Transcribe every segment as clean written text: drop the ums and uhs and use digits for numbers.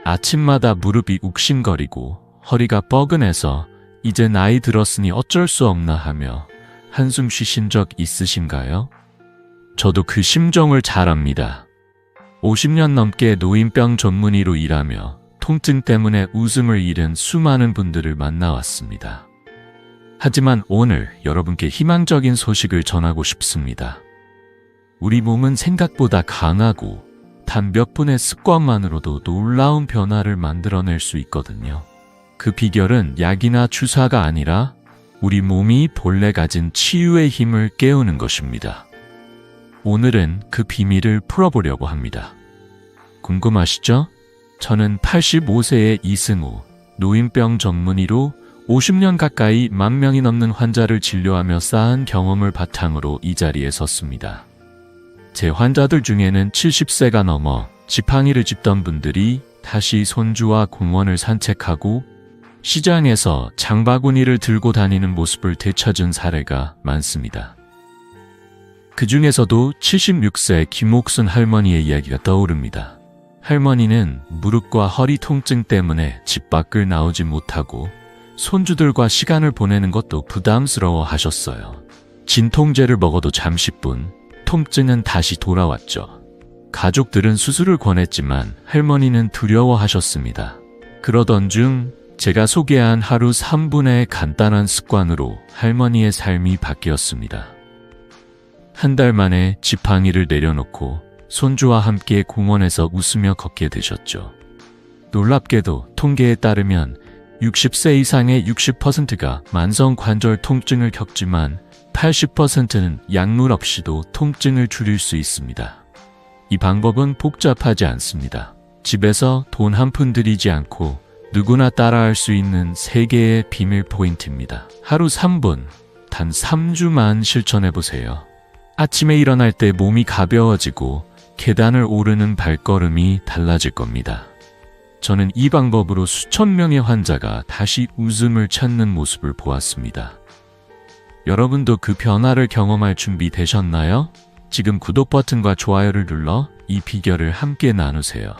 아침마다 무릎이 욱신거리고 허리가 뻐근해서 이제 나이 들었으니 어쩔 수 없나 하며 한숨 쉬신 적 있으신가요? 저도 그 심정을 잘 압니다. 50년 넘게 노인병 전문의로 일하며 통증 때문에 웃음을 잃은 수많은 분들을 만나왔습니다. 하지만 오늘 여러분께 희망적인 소식을 전하고 싶습니다. 우리 몸은 생각보다 강하고 단 몇 분의 습관만으로도 놀라운 변화를 만들어낼 수 있거든요. 그 비결은 약이나 주사가 아니라 우리 몸이 본래 가진 치유의 힘을 깨우는 것입니다. 오늘은 그 비밀을 풀어보려고 합니다. 궁금하시죠? 저는 85세의 이승우, 노인병 전문의로 50년 가까이 10,000명이 넘는 환자를 진료하며 쌓은 경험을 바탕으로 이 자리에 섰습니다. 제 환자들 중에는 70세가 넘어 지팡이를 짚던 분들이 다시 손주와 공원을 산책하고 시장에서 장바구니를 들고 다니는 모습을 되찾은 사례가 많습니다. 그 중에서도 76세 김옥순 할머니의 이야기가 떠오릅니다. 할머니는 무릎과 허리 통증 때문에 집 밖을 나오지 못하고 손주들과 시간을 보내는 것도 부담스러워 하셨어요. 진통제를 먹어도 잠시뿐 통증은 다시 돌아왔죠. 가족들은 수술을 권했지만 할머니는 두려워하셨습니다. 그러던 중 제가 소개한 하루 3분의 간단한 습관으로 할머니의 삶이 바뀌었습니다. 한 달 만에 지팡이를 내려놓고 손주와 함께 공원에서 웃으며 걷게 되셨죠. 놀랍게도 통계에 따르면 60세 이상의 60%가 만성 관절 통증을 겪지만 80%는 약물 없이도 통증을 줄일 수 있습니다. 이 방법은 복잡하지 않습니다. 집에서 돈 한 푼 들이지 않고 누구나 따라할 수 있는 3개의 비밀 포인트입니다. 하루 3분, 단 3주만 실천해보세요. 아침에 일어날 때 몸이 가벼워지고 계단을 오르는 발걸음이 달라질 겁니다. 저는 이 방법으로 수천 명의 환자가 다시 웃음을 찾는 모습을 보았습니다. 여러분도 그 변화를 경험할 준비 되셨나요? 지금 구독 버튼과 좋아요를 눌러 이 비결을 함께 나누세요.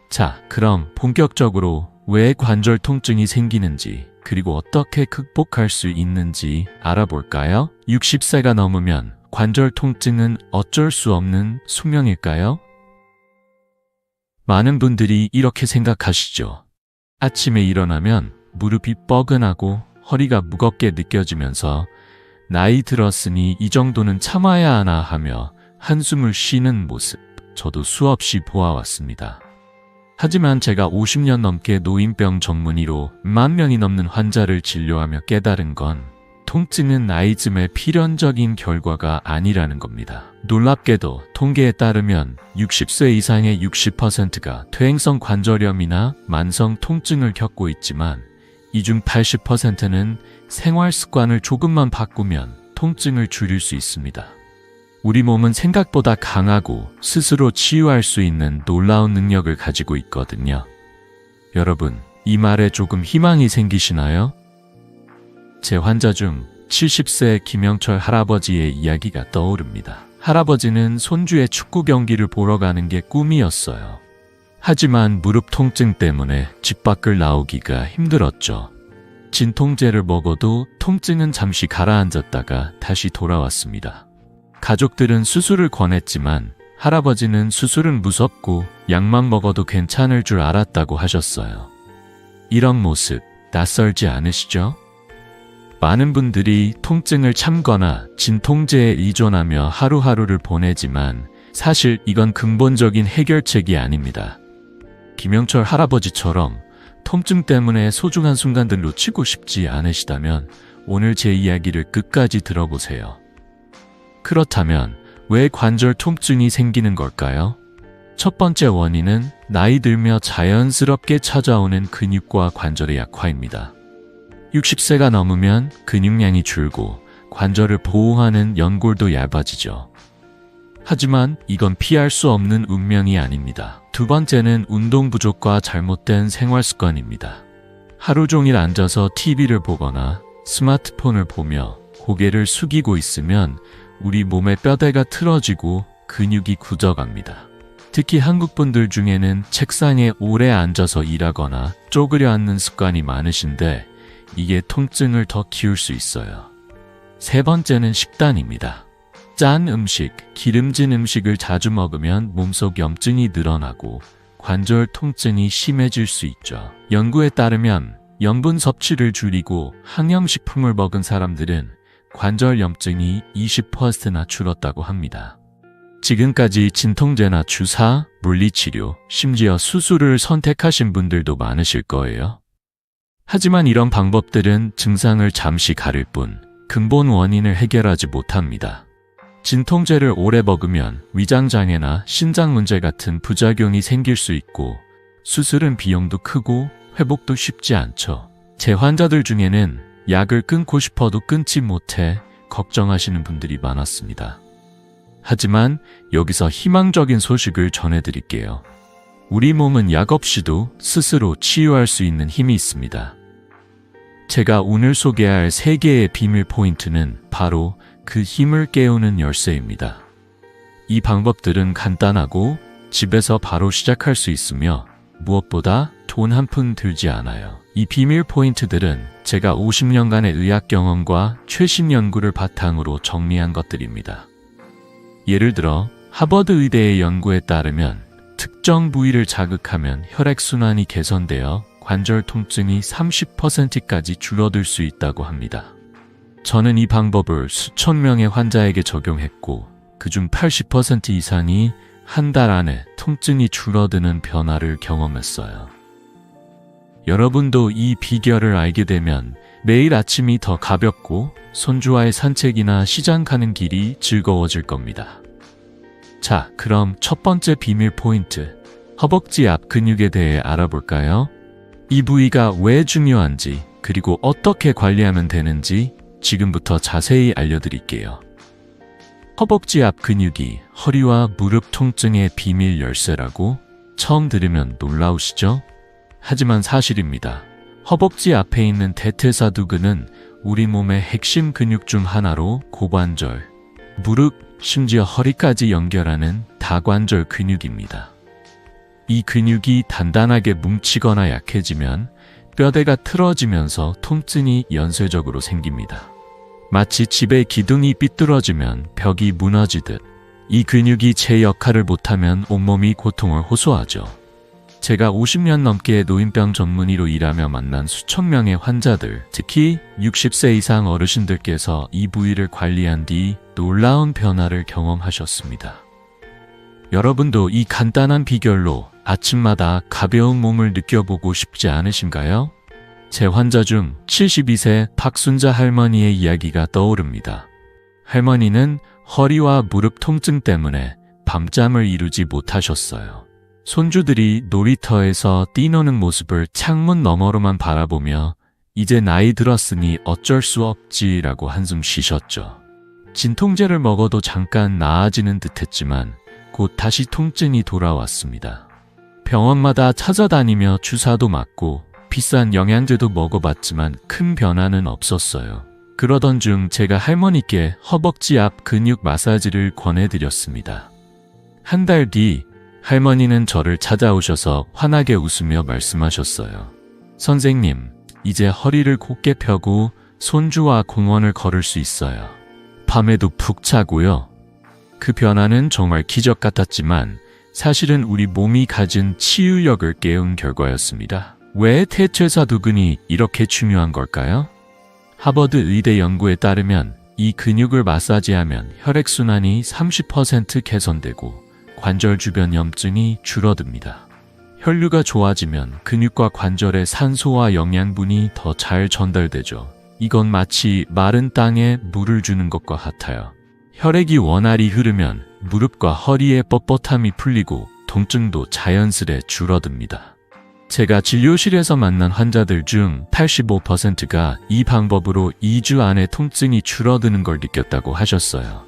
자, 그럼 본격적으로 왜 관절 통증이 생기는지 그리고 어떻게 극복할 수 있는지 알아볼까요? 60세가 넘으면 관절 통증은 어쩔 수 없는 숙명일까요? 많은 분들이 이렇게 생각하시죠. 아침에 일어나면 무릎이 뻐근하고 허리가 무겁게 느껴지면서 나이 들었으니 이 정도는 참아야 하나 하며 한숨을 쉬는 모습, 저도 수없이 보아왔습니다. 하지만 제가 50년 넘게 노인병 전문의로 10,000명이 넘는 환자를 진료하며 깨달은 건 통증은 나이즘의 필연적인 결과가 아니라는 겁니다. 놀랍게도 통계에 따르면 60세 이상의 60%가 퇴행성 관절염이나 만성 통증을 겪고 있지만 이 중 80%는 생활 습관을 조금만 바꾸면 통증을 줄일 수 있습니다. 우리 몸은 생각보다 강하고 스스로 치유할 수 있는 놀라운 능력을 가지고 있거든요. 여러분, 이 말에 조금 희망이 생기시나요? 제 환자 중 70세 김영철 할아버지의 이야기가 떠오릅니다. 할아버지는 손주의 축구 경기를 보러 가는 게 꿈이었어요. 하지만 무릎 통증 때문에 집 밖을 나오기가 힘들었죠. 진통제를 먹어도 통증은 잠시 가라앉았다가 다시 돌아왔습니다. 가족들은 수술을 권했지만 할아버지는 수술은 무섭고 약만 먹어도 괜찮을 줄 알았다고 하셨어요. 이런 모습 낯설지 않으시죠? 많은 분들이 통증을 참거나 진통제에 의존하며 하루하루를 보내지만 사실 이건 근본적인 해결책이 아닙니다. 김영철 할아버지처럼 통증 때문에 소중한 순간들 놓치고 싶지 않으시다면 오늘 제 이야기를 끝까지 들어보세요. 그렇다면 왜 관절 통증이 생기는 걸까요? 첫 번째 원인은 나이 들며 자연스럽게 찾아오는 근육과 관절의 약화입니다. 60세가 넘으면 근육량이 줄고 관절을 보호하는 연골도 얇아지죠. 하지만 이건 피할 수 없는 운명이 아닙니다. 두 번째는 운동 부족과 잘못된 생활 습관입니다. 하루 종일 앉아서 TV를 보거나 스마트폰을 보며 고개를 숙이고 있으면 우리 몸의 뼈대가 틀어지고 근육이 굳어갑니다. 특히 한국 분들 중에는 책상에 오래 앉아서 일하거나 쪼그려 앉는 습관이 많으신데 이게 통증을 더 키울 수 있어요. 세 번째는 식단입니다. 짠 음식, 기름진 음식을 자주 먹으면 몸속 염증이 늘어나고 관절 통증이 심해질 수 있죠. 연구에 따르면 염분 섭취를 줄이고 항염식품을 먹은 사람들은 관절 염증이 20%나 줄었다고 합니다. 지금까지 진통제나 주사, 물리치료, 심지어 수술을 선택하신 분들도 많으실 거예요. 하지만 이런 방법들은 증상을 잠시 가릴 뿐 근본 원인을 해결하지 못합니다. 진통제를 오래 먹으면 위장장애나 신장 문제 같은 부작용이 생길 수 있고 수술은 비용도 크고 회복도 쉽지 않죠. 제 환자들 중에는 약을 끊고 싶어도 끊지 못해 걱정하시는 분들이 많았습니다. 하지만 여기서 희망적인 소식을 전해드릴게요. 우리 몸은 약 없이도 스스로 치유할 수 있는 힘이 있습니다. 제가 오늘 소개할 3개의 비밀 포인트는 바로 그 힘을 깨우는 열쇠입니다. 이 방법들은 간단하고 집에서 바로 시작할 수 있으며 무엇보다 돈 한 푼 들지 않아요. 이 비밀 포인트들은 제가 50년간의 의학 경험과 최신 연구를 바탕으로 정리한 것들입니다. 예를 들어 하버드 의대의 연구에 따르면 특정 부위를 자극하면 혈액순환이 개선되어 관절 통증이 30%까지 줄어들 수 있다고 합니다. 저는 이 방법을 수천 명의 환자에게 적용했고 그중 80% 이상이 한 달 안에 통증이 줄어드는 변화를 경험했어요. 여러분도 이 비결을 알게 되면 매일 아침이 더 가볍고 손주와의 산책이나 시장 가는 길이 즐거워질 겁니다. 자, 그럼 첫 번째 비밀 포인트, 허벅지 앞 근육에 대해 알아볼까요? 이 부위가 왜 중요한지, 그리고 어떻게 관리하면 되는지 지금부터 자세히 알려드릴게요. 허벅지 앞 근육이 허리와 무릎 통증의 비밀 열쇠라고 처음 들으면 놀라우시죠? 하지만 사실입니다. 허벅지 앞에 있는 대퇴사두근은 우리 몸의 핵심 근육 중 하나로 고관절, 무릎, 심지어 허리까지 연결하는 다관절 근육입니다. 이 근육이 단단하게 뭉치거나 약해지면 뼈대가 틀어지면서 통증이 연쇄적으로 생깁니다. 마치 집의 기둥이 삐뚤어지면 벽이 무너지듯 이 근육이 제 역할을 못하면 온몸이 고통을 호소하죠. 제가 50년 넘게 노인병 전문의로 일하며 만난 수천 명의 환자들, 특히 60세 이상 어르신들께서 이 부위를 관리한 뒤 놀라운 변화를 경험하셨습니다. 여러분도 이 간단한 비결로 아침마다 가벼운 몸을 느껴보고 싶지 않으신가요? 제 환자 중 72세 박순자 할머니의 이야기가 떠오릅니다. 할머니는 허리와 무릎 통증 때문에 밤잠을 이루지 못하셨어요. 손주들이 놀이터에서 뛰노는 모습을 창문 너머로만 바라보며 이제 나이 들었으니 어쩔 수 없지라고 한숨 쉬셨죠. 진통제를 먹어도 잠깐 나아지는 듯했지만 곧 다시 통증이 돌아왔습니다. 병원마다 찾아다니며 주사도 맞고 비싼 영양제도 먹어봤지만 큰 변화는 없었어요. 그러던 중 제가 할머니께 허벅지 앞 근육 마사지를 권해드렸습니다. 한 달 뒤 할머니는 저를 찾아오셔서 환하게 웃으며 말씀하셨어요. 선생님, 이제 허리를 곧게 펴고 손주와 공원을 걸을 수 있어요. 밤에도 푹 자고요. 그 변화는 정말 기적 같았지만 사실은 우리 몸이 가진 치유력을 깨운 결과였습니다. 왜 대퇴사두근이 이렇게 중요한 걸까요? 하버드 의대 연구에 따르면 이 근육을 마사지하면 혈액순환이 30% 개선되고 관절 주변 염증이 줄어듭니다. 혈류가 좋아지면 근육과 관절에 산소와 영양분이 더 잘 전달되죠. 이건 마치 마른 땅에 물을 주는 것과 같아요. 혈액이 원활히 흐르면 무릎과 허리의 뻣뻣함이 풀리고 통증도 자연스레 줄어듭니다. 제가 진료실에서 만난 환자들 중 85%가 이 방법으로 2주 안에 통증이 줄어드는 걸 느꼈다고 하셨어요.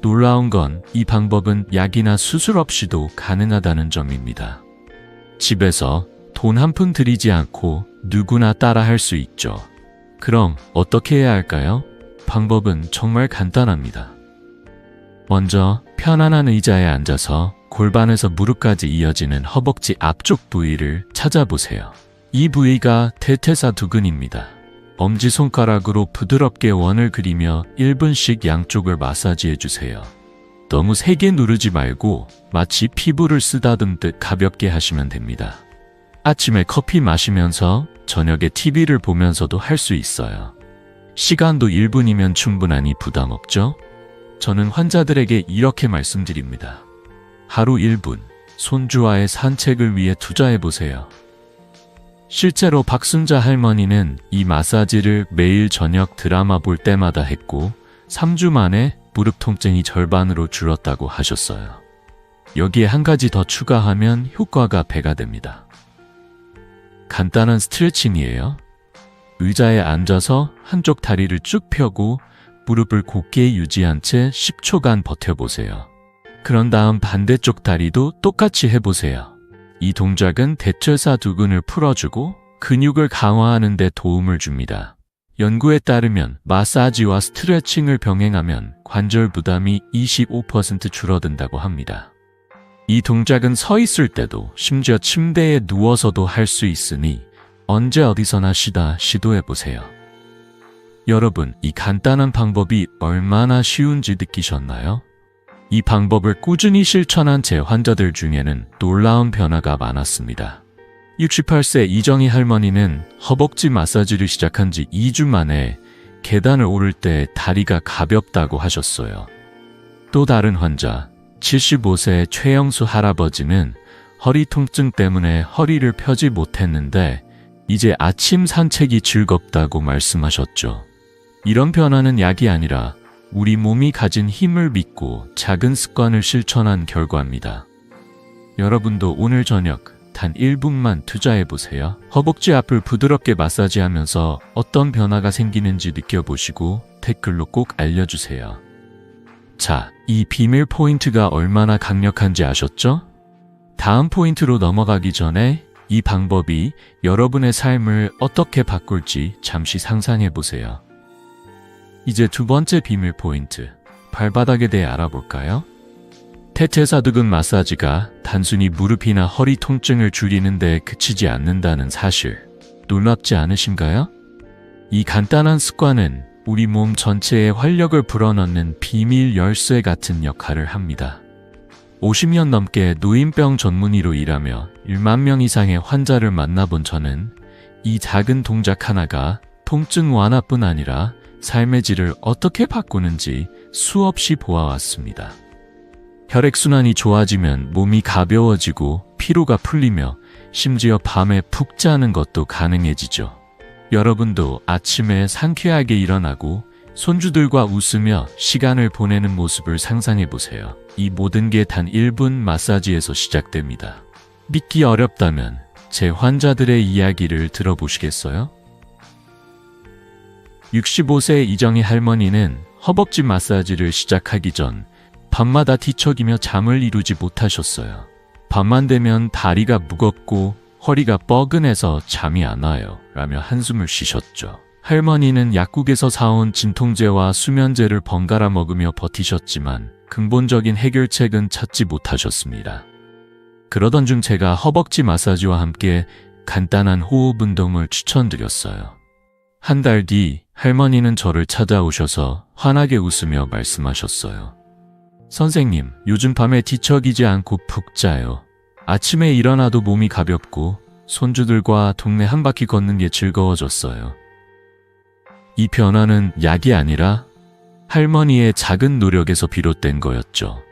놀라운 건 이 방법은 약이나 수술 없이도 가능하다는 점입니다. 집에서 돈 한 푼 들이지 않고 누구나 따라 할 수 있죠. 그럼 어떻게 해야 할까요? 방법은 정말 간단합니다. 먼저 편안한 의자에 앉아서 골반에서 무릎까지 이어지는 허벅지 앞쪽 부위를 찾아보세요. 이 부위가 대퇴사두근입니다. 엄지손가락으로 부드럽게 원을 그리며 1분씩 양쪽을 마사지해주세요. 너무 세게 누르지 말고 마치 피부를 쓰다듬듯 가볍게 하시면 됩니다. 아침에 커피 마시면서 저녁에 TV를 보면서도 할 수 있어요. 시간도 1분이면 충분하니 부담 없죠? 저는 환자들에게 이렇게 말씀드립니다. 하루 1분, 손주와의 산책을 위해 투자해보세요. 실제로 박순자 할머니는 이 마사지를 매일 저녁 드라마 볼 때마다 했고 3주 만에 무릎 통증이 절반으로 줄었다고 하셨어요. 여기에 한 가지 더 추가하면 효과가 배가 됩니다. 간단한 스트레칭이에요. 의자에 앉아서 한쪽 다리를 쭉 펴고 무릎을 곧게 유지한 채 10초간 버텨보세요. 그런 다음 반대쪽 다리도 똑같이 해보세요. 이 동작은 대퇴사두근을 풀어주고 근육을 강화하는 데 도움을 줍니다. 연구에 따르면 마사지와 스트레칭을 병행하면 관절 부담이 25% 줄어든다고 합니다. 이 동작은 서 있을 때도 심지어 침대에 누워서도 할 수 있으니 언제 어디서나 시도해보세요. 여러분, 이 간단한 방법이 얼마나 쉬운지 느끼셨나요? 이 방법을 꾸준히 실천한 제 환자들 중에는 놀라운 변화가 많았습니다. 68세 이정희 할머니는 허벅지 마사지를 시작한 지 2주 만에 계단을 오를 때 다리가 가볍다고 하셨어요. 또 다른 환자, 75세 최영수 할아버지는 허리 통증 때문에 허리를 펴지 못했는데 이제 아침 산책이 즐겁다고 말씀하셨죠. 이런 변화는 약이 아니라 우리 몸이 가진 힘을 믿고 작은 습관을 실천한 결과입니다. 여러분도 오늘 저녁 단 1분만 투자해보세요. 허벅지 앞을 부드럽게 마사지하면서 어떤 변화가 생기는지 느껴보시고 댓글로 꼭 알려주세요. 자, 이 비밀 포인트가 얼마나 강력한지 아셨죠? 다음 포인트로 넘어가기 전에 이 방법이 여러분의 삶을 어떻게 바꿀지 잠시 상상해보세요. 이제 두 번째 비밀 포인트, 발바닥에 대해 알아볼까요? 대퇴사두근 마사지가 단순히 무릎이나 허리 통증을 줄이는 데 그치지 않는다는 사실, 놀랍지 않으신가요? 이 간단한 습관은 우리 몸 전체에 활력을 불어넣는 비밀 열쇠 같은 역할을 합니다. 50년 넘게 노인병 전문의로 일하며 1만 명 이상의 환자를 만나본 저는 이 작은 동작 하나가 통증 완화뿐 아니라 삶의 질을 어떻게 바꾸는지 수없이 보아왔습니다. 혈액순환이 좋아지면 몸이 가벼워지고 피로가 풀리며 심지어 밤에 푹 자는 것도 가능해지죠. 여러분도 아침에 상쾌하게 일어나고 손주들과 웃으며 시간을 보내는 모습을 상상해보세요. 이 모든 게 단 1분 마사지에서 시작됩니다. 믿기 어렵다면 제 환자들의 이야기를 들어보시겠어요? 65세 이정희 할머니는 허벅지 마사지를 시작하기 전 밤마다 뒤척이며 잠을 이루지 못하셨어요. 밤만 되면 다리가 무겁고 허리가 뻐근해서 잠이 안 와요 라며 한숨을 쉬셨죠. 할머니는 약국에서 사온 진통제와 수면제를 번갈아 먹으며 버티셨지만 근본적인 해결책은 찾지 못하셨습니다. 그러던 중 제가 허벅지 마사지와 함께 간단한 호흡 운동을 추천드렸어요. 한 달 뒤 할머니는 저를 찾아오셔서 환하게 웃으며 말씀하셨어요. 선생님, 요즘 밤에 뒤척이지 않고 푹 자요. 아침에 일어나도 몸이 가볍고 손주들과 동네 한 바퀴 걷는 게 즐거워졌어요. 이 변화는 약이 아니라 할머니의 작은 노력에서 비롯된 거였죠.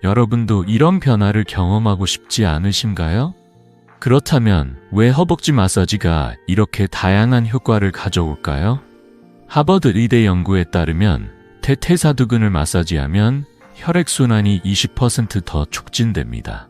여러분도 이런 변화를 경험하고 싶지 않으신가요? 그렇다면 왜 허벅지 마사지가 이렇게 다양한 효과를 가져올까요? 하버드 의대 연구에 따르면 대퇴사두근을 마사지하면 혈액순환이 20% 더 촉진됩니다.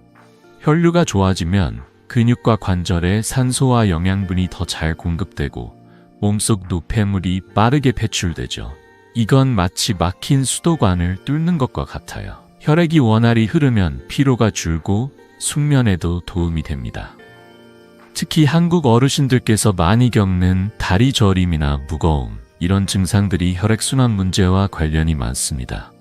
혈류가 좋아지면 근육과 관절에 산소와 영양분이 더 잘 공급되고 몸속 노폐물이 빠르게 배출되죠. 이건 마치 막힌 수도관을 뚫는 것과 같아요. 혈액이 원활히 흐르면 피로가 줄고 숙면에도 도움이 됩니다. 특히 한국 어르신들께서 많이 겪는 다리 저림이나 무거움, 이런 증상들이 혈액순환 문제와 관련이 많습니다.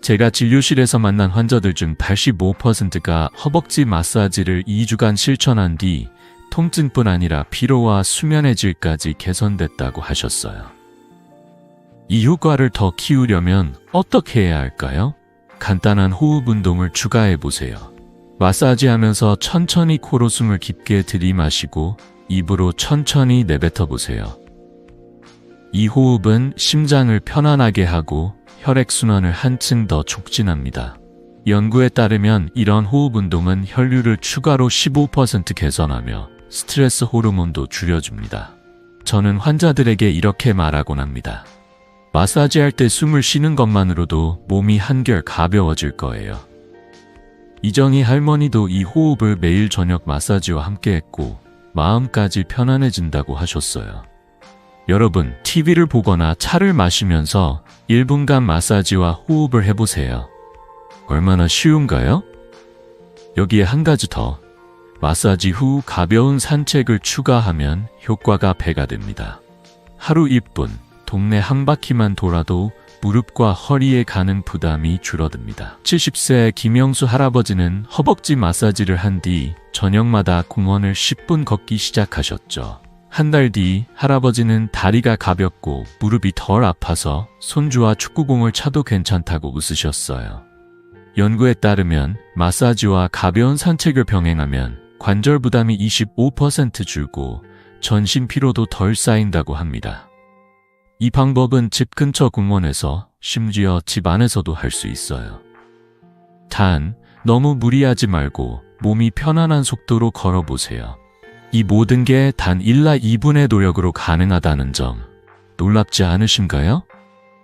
제가 진료실에서 만난 환자들 중 85%가 허벅지 마사지를 2주간 실천한 뒤 통증뿐 아니라 피로와 수면의 질까지 개선됐다고 하셨어요. 이 효과를 더 키우려면 어떻게 해야 할까요? 간단한 호흡 운동을 추가해 보세요. 마사지하면서 천천히 코로 숨을 깊게 들이마시고 입으로 천천히 내뱉어 보세요. 이 호흡은 심장을 편안하게 하고 혈액순환을 한층 더 촉진합니다. 연구에 따르면 이런 호흡 운동은 혈류를 추가로 15% 개선하며 스트레스 호르몬도 줄여줍니다. 저는 환자들에게 이렇게 말하곤 합니다. 마사지할 때 숨을 쉬는 것만으로도 몸이 한결 가벼워질 거예요. 이정희 할머니도 이 호흡을 매일 저녁 마사지와 함께 했고 마음까지 편안해진다고 하셨어요. 여러분, TV를 보거나 차를 마시면서 1분간 마사지와 호흡을 해보세요. 얼마나 쉬운가요? 여기에 한 가지 더. 마사지 후 가벼운 산책을 추가하면 효과가 배가 됩니다. 하루 1분, 동네 한 바퀴만 돌아도 무릎과 허리에 가는 부담이 줄어듭니다. 70세 김영수 할아버지는 허벅지 마사지를 한 뒤 저녁마다 공원을 10분 걷기 시작하셨죠. 한 달 뒤 할아버지는 다리가 가볍고 무릎이 덜 아파서 손주와 축구공을 차도 괜찮다고 웃으셨어요. 연구에 따르면 마사지와 가벼운 산책을 병행하면 관절 부담이 25% 줄고 전신 피로도 덜 쌓인다고 합니다. 이 방법은 집 근처 공원에서 심지어 집 안에서도 할 수 있어요. 단, 너무 무리하지 말고 몸이 편안한 속도로 걸어보세요. 이 모든 게 단 1나 2분의 노력으로 가능하다는 점 놀랍지 않으신가요?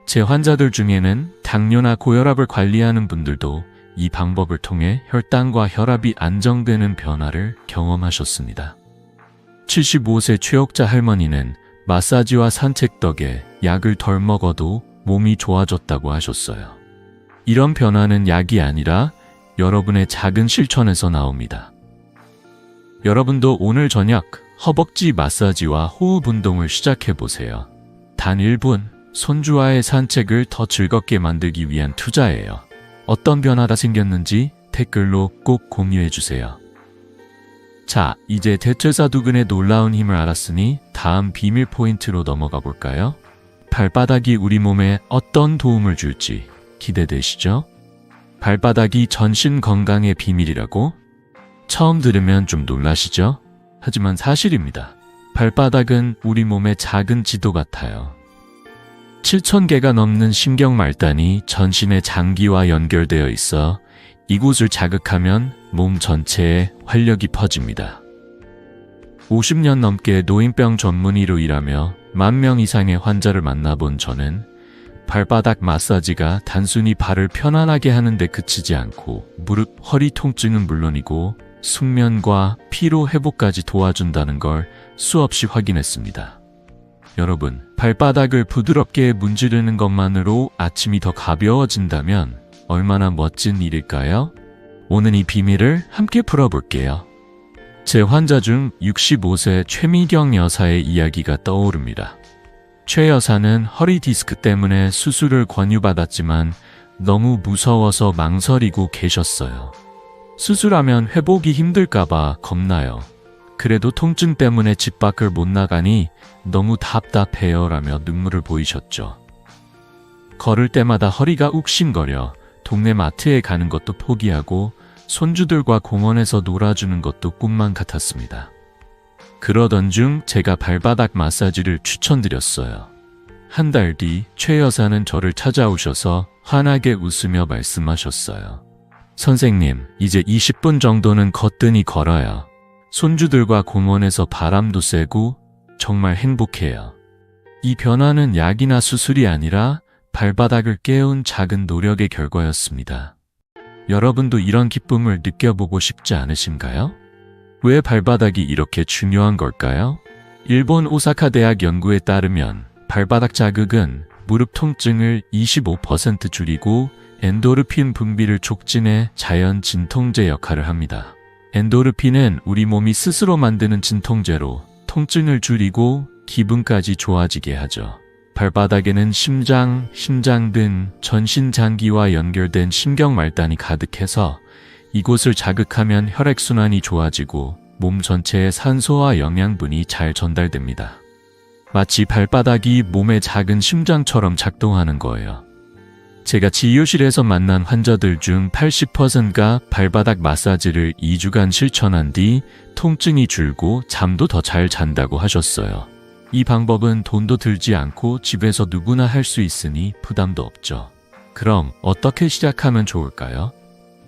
제 환자들 중에는 당뇨나 고혈압을 관리하는 분들도 이 방법을 통해 혈당과 혈압이 안정되는 변화를 경험하셨습니다. 75세 최옥자 할머니는 마사지와 산책 덕에 약을 덜 먹어도 몸이 좋아졌다고 하셨어요. 이런 변화는 약이 아니라 여러분의 작은 실천에서 나옵니다. 여러분도 오늘 저녁 허벅지 마사지와 호흡 운동을 시작해보세요. 단 1분, 손주와의 산책을 더 즐겁게 만들기 위한 투자예요. 어떤 변화가 생겼는지 댓글로 꼭 공유해주세요. 자, 이제 대퇴사 두근의 놀라운 힘을 알았으니 다음 비밀 포인트로 넘어가 볼까요? 발바닥이 우리 몸에 어떤 도움을 줄지 기대되시죠? 발바닥이 전신 건강의 비밀이라고? 처음 들으면 좀 놀라시죠? 하지만 사실입니다. 발바닥은 우리 몸의 작은 지도 같아요. 7,000개가 넘는 신경 말단이 전신의 장기와 연결되어 있어 이곳을 자극하면 몸 전체에 활력이 퍼집니다. 50년 넘게 노인병 전문의로 일하며 10,000명 이상의 환자를 만나본 저는 발바닥 마사지가 단순히 발을 편안하게 하는 데 그치지 않고 무릎, 허리 통증은 물론이고 숙면과 피로 회복까지 도와준다는 걸 수없이 확인했습니다. 여러분, 발바닥을 부드럽게 문지르는 것만으로 아침이 더 가벼워진다면 얼마나 멋진 일일까요? 오늘 이 비밀을 함께 풀어볼게요. 제 환자 중 65세 최미경 여사의 이야기가 떠오릅니다. 최 여사는 허리 디스크 때문에 수술을 권유받았지만 너무 무서워서 망설이고 계셨어요. 수술하면 회복이 힘들까봐 겁나요. 그래도 통증 때문에 집 밖을 못 나가니 너무 답답해요 라며 눈물을 보이셨죠. 걸을 때마다 허리가 욱신거려 동네 마트에 가는 것도 포기하고 손주들과 공원에서 놀아주는 것도 꿈만 같았습니다. 그러던 중 제가 발바닥 마사지를 추천드렸어요. 한 달 뒤 최 여사는 저를 찾아오셔서 환하게 웃으며 말씀하셨어요. 선생님, 이제 20분 정도는 거뜬히 걸어요. 손주들과 공원에서 바람도 쐬고 정말 행복해요. 이 변화는 약이나 수술이 아니라 발바닥을 깨운 작은 노력의 결과였습니다. 여러분도 이런 기쁨을 느껴보고 싶지 않으신가요? 왜 발바닥이 이렇게 중요한 걸까요? 일본 오사카 대학 연구에 따르면 발바닥 자극은 무릎 통증을 25% 줄이고 엔도르핀 분비를 촉진해 자연 진통제 역할을 합니다. 엔도르핀은 우리 몸이 스스로 만드는 진통제로 통증을 줄이고 기분까지 좋아지게 하죠. 발바닥에는 심장, 신장 등 전신 장기와 연결된 신경말단이 가득해서 이곳을 자극하면 혈액순환이 좋아지고 몸 전체에 산소와 영양분이 잘 전달됩니다. 마치 발바닥이 몸의 작은 심장처럼 작동하는 거예요. 제가 진료실에서 만난 환자들 중 80%가 발바닥 마사지를 2주간 실천한 뒤 통증이 줄고 잠도 더 잘 잔다고 하셨어요. 이 방법은 돈도 들지 않고 집에서 누구나 할 수 있으니 부담도 없죠. 그럼 어떻게 시작하면 좋을까요?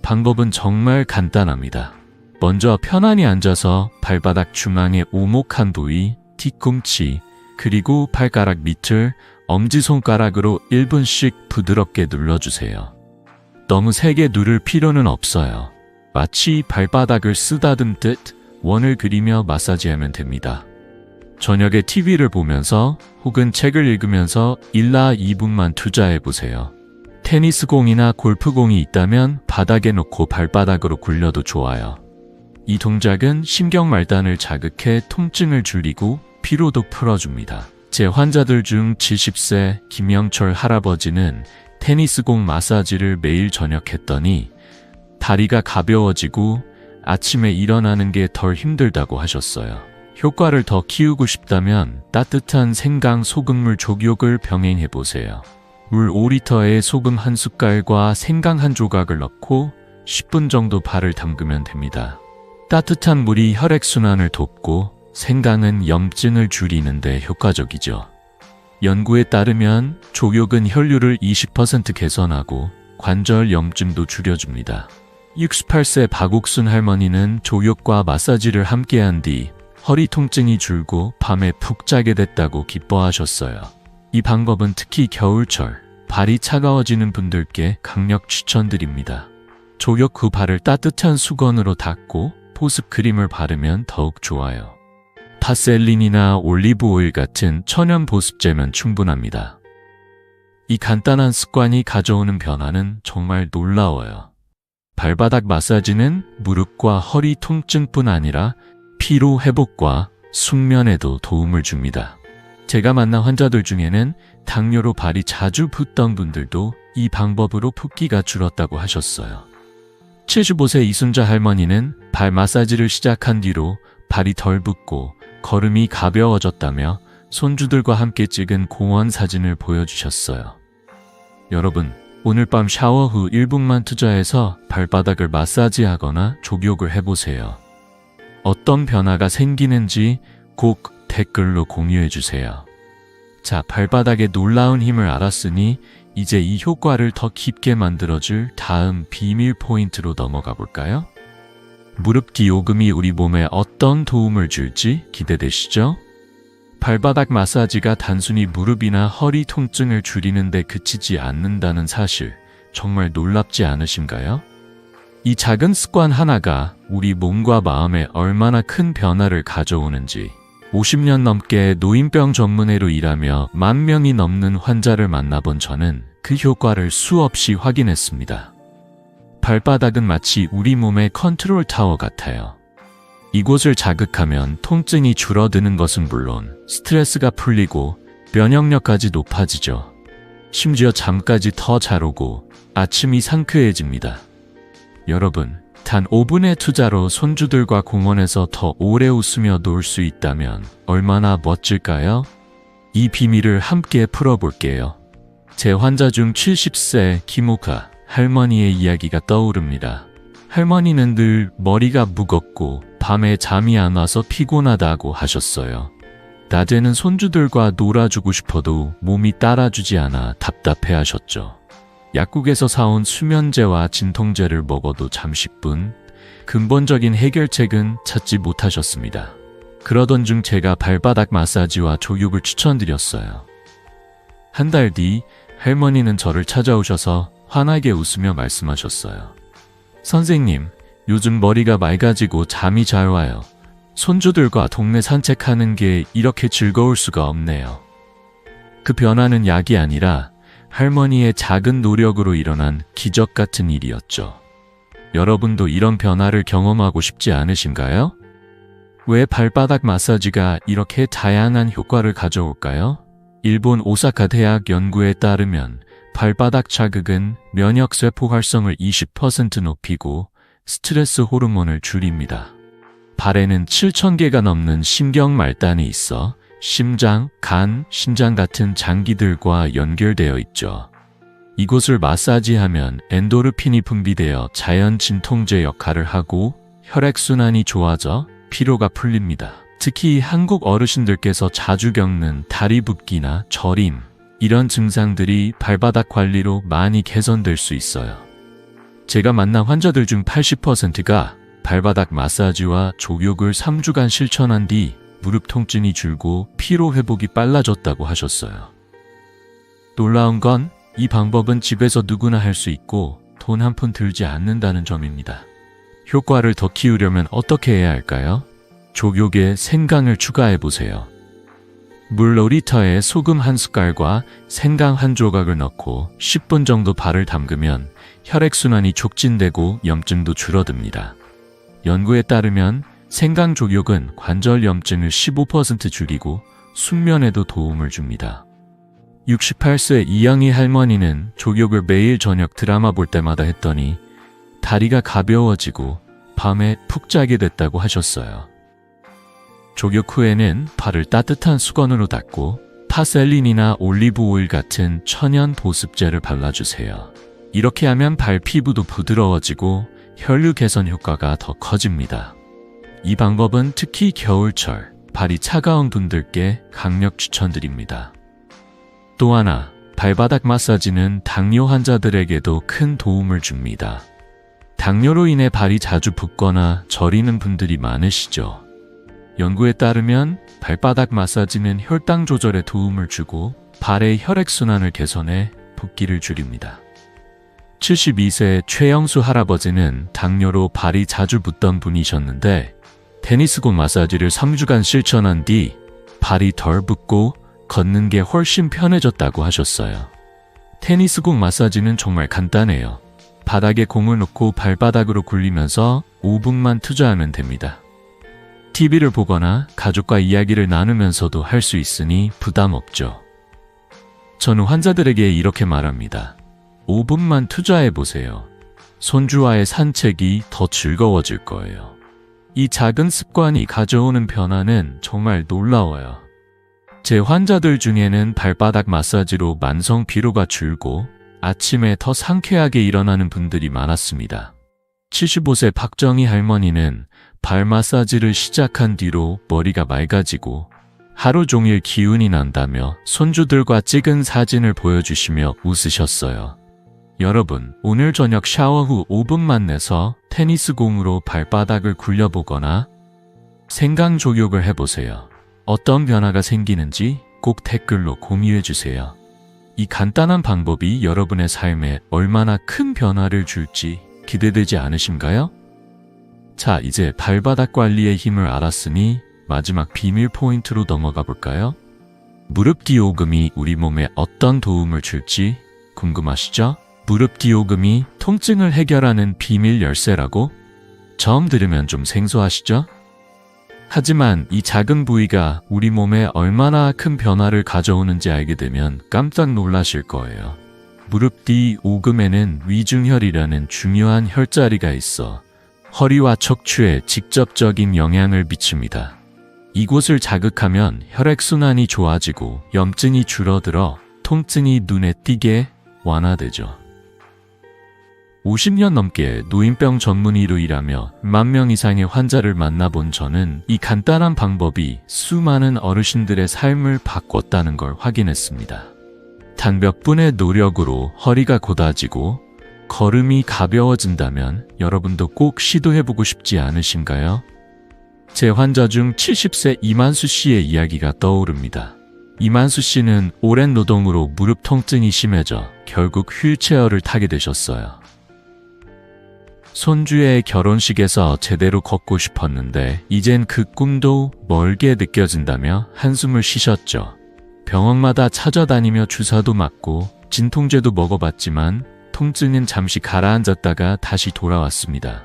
방법은 정말 간단합니다. 먼저 편안히 앉아서 발바닥 중앙의 오목한 부위, 뒤꿈치, 그리고 발가락 밑을 엄지손가락으로 1분씩 부드럽게 눌러주세요. 너무 세게 누를 필요는 없어요. 마치 발바닥을 쓰다듬듯 원을 그리며 마사지하면 됩니다. 저녁에 TV를 보면서 혹은 책을 읽으면서 1나 2분만 투자해보세요. 테니스공이나 골프공이 있다면 바닥에 놓고 발바닥으로 굴려도 좋아요. 이 동작은 신경말단을 자극해 통증을 줄이고 피로도 풀어줍니다. 제 환자들 중 70세 김영철 할아버지는 테니스공 마사지를 매일 저녁 했더니 다리가 가벼워지고 아침에 일어나는 게 덜 힘들다고 하셨어요. 효과를 더 키우고 싶다면 따뜻한 생강 소금물 족욕을 병행해보세요. 물 5리터에 소금 한 숟갈과 생강 한 조각을 넣고 10분 정도 발을 담그면 됩니다. 따뜻한 물이 혈액순환을 돕고 생강은 염증을 줄이는 데 효과적이죠. 연구에 따르면 족욕은 혈류를 20% 개선하고 관절 염증도 줄여줍니다. 68세 박옥순 할머니는 족욕과 마사지를 함께한 뒤 허리 통증이 줄고 밤에 푹 자게 됐다고 기뻐하셨어요. 이 방법은 특히 겨울철, 발이 차가워지는 분들께 강력 추천드립니다. 족욕 후 발을 따뜻한 수건으로 닦고 보습 크림을 바르면 더욱 좋아요. 파셀린이나 올리브 오일 같은 천연 보습제면 충분합니다. 이 간단한 습관이 가져오는 변화는 정말 놀라워요. 발바닥 마사지는 무릎과 허리 통증뿐 아니라 피로 회복과 숙면에도 도움을 줍니다. 제가 만난 환자들 중에는 당뇨로 발이 자주 붓던 분들도 이 방법으로 붓기가 줄었다고 하셨어요. 75세 이순자 할머니는 발 마사지를 시작한 뒤로 발이 덜 붓고 걸음이 가벼워졌다며 손주들과 함께 찍은 공원 사진을 보여주셨어요. 여러분, 오늘 밤 샤워 후 1분만 투자해서 발바닥을 마사지하거나 족욕을 해보세요. 어떤 변화가 생기는지 꼭 댓글로 공유해주세요. 자, 발바닥의 놀라운 힘을 알았으니 이제 이 효과를 더 깊게 만들어줄 다음 비밀 포인트로 넘어가 볼까요? 무릎 뒤 오금이 우리 몸에 어떤 도움을 줄지 기대되시죠? 발바닥 마사지가 단순히 무릎이나 허리 통증을 줄이는 데 그치지 않는다는 사실, 정말 놀랍지 않으신가요? 이 작은 습관 하나가 우리 몸과 마음에 얼마나 큰 변화를 가져오는지 50년 넘게 노인병 전문의로 일하며 10,000명이 넘는 환자를 만나본 저는 그 효과를 수없이 확인했습니다. 발바닥은 마치 우리 몸의 컨트롤 타워 같아요. 이곳을 자극하면 통증이 줄어드는 것은 물론 스트레스가 풀리고 면역력까지 높아지죠. 심지어 잠까지 더 잘 오고 아침이 상쾌해집니다. 여러분, 단 5분의 투자로 손주들과 공원에서 더 오래 웃으며 놀 수 있다면 얼마나 멋질까요? 이 비밀을 함께 풀어볼게요. 제 환자 중 70세 김옥아 할머니의 이야기가 떠오릅니다. 할머니는 늘 머리가 무겁고 밤에 잠이 안 와서 피곤하다고 하셨어요. 낮에는 손주들과 놀아주고 싶어도 몸이 따라주지 않아 답답해하셨죠. 약국에서 사온 수면제와 진통제를 먹어도 잠시뿐 근본적인 해결책은 찾지 못하셨습니다. 그러던 중 제가 발바닥 마사지와 족욕을 추천드렸어요. 한 달 뒤 할머니는 저를 찾아오셔서 환하게 웃으며 말씀하셨어요. 선생님, 요즘 머리가 맑아지고 잠이 잘 와요. 손주들과 동네 산책하는 게 이렇게 즐거울 수가 없네요. 그 변화는 약이 아니라 할머니의 작은 노력으로 일어난 기적 같은 일이었죠. 여러분도 이런 변화를 경험하고 싶지 않으신가요? 왜 발바닥 마사지가 이렇게 다양한 효과를 가져올까요? 일본 오사카 대학 연구에 따르면 발바닥 자극은 면역세포 활성을 20% 높이고 스트레스 호르몬을 줄입니다. 발에는 7,000개가 넘는 신경 말단이 있어 심장, 간, 신장 같은 장기들과 연결되어 있죠. 이곳을 마사지하면 엔도르핀이 분비되어 자연 진통제 역할을 하고 혈액순환이 좋아져 피로가 풀립니다. 특히 한국 어르신들께서 자주 겪는 다리 붓기나 저림, 이런 증상들이 발바닥 관리로 많이 개선될 수 있어요. 제가 만난 환자들 중 80%가 발바닥 마사지와 족욕을 3주간 실천한 뒤 무릎 통증이 줄고 피로 회복이 빨라졌다고 하셨어요. 놀라운 건 이 방법은 집에서 누구나 할 수 있고 돈 한 푼 들지 않는다는 점입니다. 효과를 더 키우려면 어떻게 해야 할까요? 족욕에 생강을 추가해보세요. 물 5리터에 소금 한 숟갈과 생강 한 조각을 넣고 10분 정도 발을 담그면 혈액순환이 촉진되고 염증도 줄어듭니다. 연구에 따르면 생강 족욕은 관절 염증을 15% 줄이고 숙면에도 도움을 줍니다. 68세 이영희 할머니는 족욕을 매일 저녁 드라마 볼 때마다 했더니 다리가 가벼워지고 밤에 푹 자게 됐다고 하셨어요. 족욕 후에는 발을 따뜻한 수건으로 닦고 파셀린이나 올리브 오일 같은 천연 보습제를 발라주세요. 이렇게 하면 발 피부도 부드러워지고 혈류 개선 효과가 더 커집니다. 이 방법은 특히 겨울철 발이 차가운 분들께 강력 추천드립니다. 또 하나, 발바닥 마사지는 당뇨 환자들에게도 큰 도움을 줍니다. 당뇨로 인해 발이 자주 붓거나 저리는 분들이 많으시죠. 연구에 따르면 발바닥 마사지는 혈당 조절에 도움을 주고 발의 혈액순환을 개선해 붓기를 줄입니다. 72세 최영수 할아버지는 당뇨로 발이 자주 붓던 분이셨는데 테니스공 마사지를 3주간 실천한 뒤 발이 덜 붓고 걷는 게 훨씬 편해졌다고 하셨어요. 테니스공 마사지는 정말 간단해요. 바닥에 공을 놓고 발바닥으로 굴리면서 5분만 투자하면 됩니다. TV를 보거나 가족과 이야기를 나누면서도 할 수 있으니 부담 없죠. 저는 환자들에게 이렇게 말합니다. 5분만 투자해보세요. 손주와의 산책이 더 즐거워질 거예요. 이 작은 습관이 가져오는 변화는 정말 놀라워요. 제 환자들 중에는 발바닥 마사지로 만성 피로가 줄고 아침에 더 상쾌하게 일어나는 분들이 많았습니다. 75세 박정희 할머니는 발 마사지를 시작한 뒤로 머리가 맑아지고 하루 종일 기운이 난다며 손주들과 찍은 사진을 보여주시며 웃으셨어요. 여러분, 오늘 저녁 샤워 후 5분만 내서 테니스 공으로 발바닥을 굴려보거나 생강 족욕을 해보세요. 어떤 변화가 생기는지 꼭 댓글로 공유해주세요. 이 간단한 방법이 여러분의 삶에 얼마나 큰 변화를 줄지 기대되지 않으신가요? 자, 이제 발바닥 관리의 힘을 알았으니 마지막 비밀 포인트로 넘어가 볼까요? 무릎 뒤 오금이 우리 몸에 어떤 도움을 줄지 궁금하시죠? 무릎 뒤 오금이 통증을 해결하는 비밀 열쇠라고? 처음 들으면 좀 생소하시죠? 하지만 이 작은 부위가 우리 몸에 얼마나 큰 변화를 가져오는지 알게 되면 깜짝 놀라실 거예요. 무릎 뒤 오금에는 위중혈이라는 중요한 혈자리가 있어 허리와 척추에 직접적인 영향을 미칩니다. 이곳을 자극하면 혈액순환이 좋아지고 염증이 줄어들어 통증이 눈에 띄게 완화되죠. 50년 넘게 노인병 전문의로 일하며 10,000명 이상의 환자를 만나본 저는 이 간단한 방법이 수많은 어르신들의 삶을 바꿨다는 걸 확인했습니다. 단 몇 분의 노력으로 허리가 곧아지고 걸음이 가벼워진다면 여러분도 꼭 시도해보고 싶지 않으신가요? 제 환자 중 70세 이만수 씨의 이야기가 떠오릅니다. 이만수 씨는 오랜 노동으로 무릎 통증이 심해져 결국 휠체어를 타게 되셨어요. 손주의 결혼식에서 제대로 걷고 싶었는데 이젠 그 꿈도 멀게 느껴진다며 한숨을 쉬셨죠. 병원마다 찾아다니며 주사도 맞고 진통제도 먹어봤지만 통증은 잠시 가라앉았다가 다시 돌아왔습니다.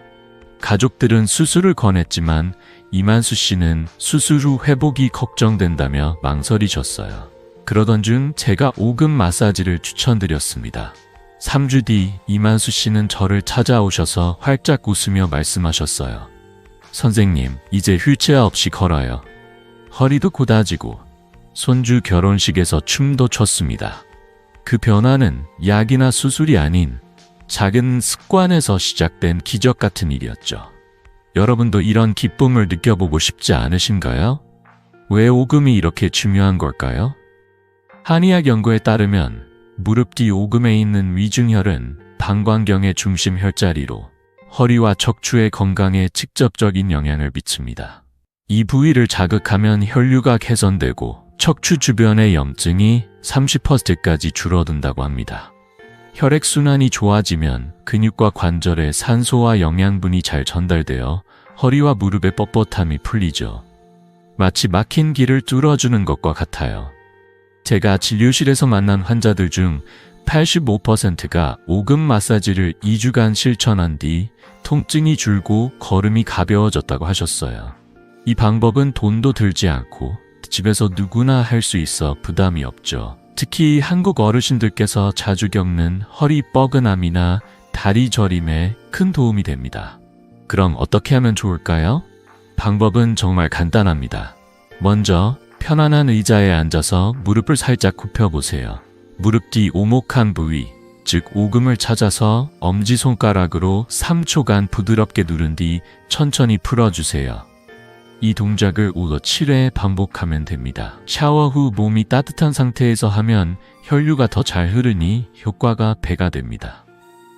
가족들은 수술을 권했지만 이만수 씨는 수술 후 회복이 걱정된다며 망설이셨어요. 그러던 중 제가 오금 마사지를 추천드렸습니다. 3주 뒤 이만수 씨는 저를 찾아오셔서 활짝 웃으며 말씀하셨어요. 선생님, 이제 휠체어 없이 걸어요. 허리도 곧아지고 손주 결혼식에서 춤도 췄습니다. 그 변화는 약이나 수술이 아닌 작은 습관에서 시작된 기적 같은 일이었죠. 여러분도 이런 기쁨을 느껴보고 싶지 않으신가요? 왜 오금이 이렇게 중요한 걸까요? 한의학 연구에 따르면 무릎 뒤 오금에 있는 위중혈은 방광경의 중심 혈자리로 허리와 척추의 건강에 직접적인 영향을 미칩니다. 이 부위를 자극하면 혈류가 개선되고 척추 주변의 염증이 30%까지 줄어든다고 합니다. 혈액순환이 좋아지면 근육과 관절에 산소와 영양분이 잘 전달되어 허리와 무릎의 뻣뻣함이 풀리죠. 마치 막힌 길을 뚫어주는 것과 같아요. 제가 진료실에서 만난 환자들 중 85%가 오금 마사지를 2주간 실천한 뒤 통증이 줄고 걸음이 가벼워졌다고 하셨어요. 이 방법은 돈도 들지 않고 집에서 누구나 할 수 있어 부담이 없죠. 특히 한국 어르신들께서 자주 겪는 허리 뻐근함이나 다리 저림에 큰 도움이 됩니다. 그럼 어떻게 하면 좋을까요? 방법은 정말 간단합니다. 먼저 편안한 의자에 앉아서 무릎을 살짝 굽혀보세요. 무릎 뒤 오목한 부위, 즉 오금을 찾아서 엄지손가락으로 3초간 부드럽게 누른 뒤 천천히 풀어주세요. 이 동작을 5로 7회 반복하면 됩니다. 샤워 후 몸이 따뜻한 상태에서 하면 혈류가 더 잘 흐르니 효과가 배가 됩니다.